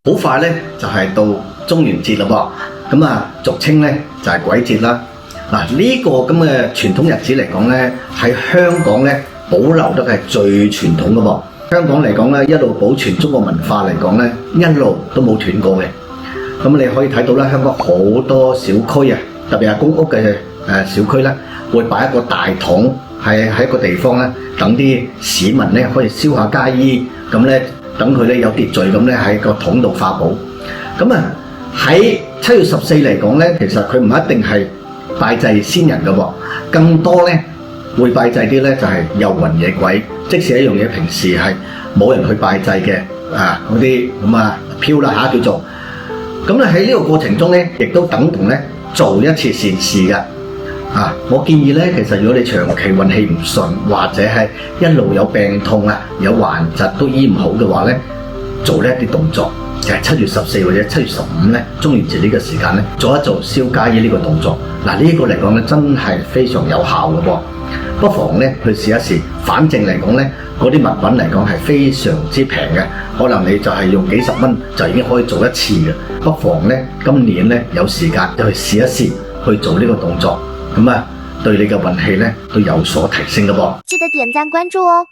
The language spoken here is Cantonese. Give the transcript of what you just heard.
好快咧就係到中元節啦噃，咁啊俗稱咧就係鬼節啦。嗱呢個咁嘅傳統日子嚟講咧，喺香港咧保留得係最傳統嘅噃。香港嚟講咧，一路保存中國文化嚟講咧，一路都冇斷過嘅。咁你可以睇到咧，香港好多小區啊，特別係公屋嘅小區咧，會擺一個大桶喺一個地方咧，等啲市民咧可以燒下街衣，咁咧。等佢咧有秩序咁咧喺個桶度化寶。咁啊喺7月14嚟講咧，其實佢唔一定係拜祭先人嘅喎，更多咧會拜祭啲咧就係遊魂野鬼，即使一樣嘢平時係冇人去拜祭嘅嗰啲咁啊飄啦嚇叫做。咁咧喺呢個過程中咧，亦都等同咧做一次善事嘅。我建議咧，其實如果你長期運氣唔順，或者係一路有病痛啊、有患疾都醫唔好嘅話咧，做呢一啲動作，就係7月14或者7月15咧，中元節呢個時間咧，做一做燒街衣呢個動作。嗱呢個嚟講咧，真係非常有效嘅噃，不妨咧去試一試。反正嚟講咧，嗰啲物品嚟講係非常之平嘅，可能你就係用幾十蚊就已經可以做一次嘅。不妨咧今年咧有時間就去試一試去做呢個動作。咁啊，對你嘅運氣咧都有所提升嘅噃。記得點讚關注哦。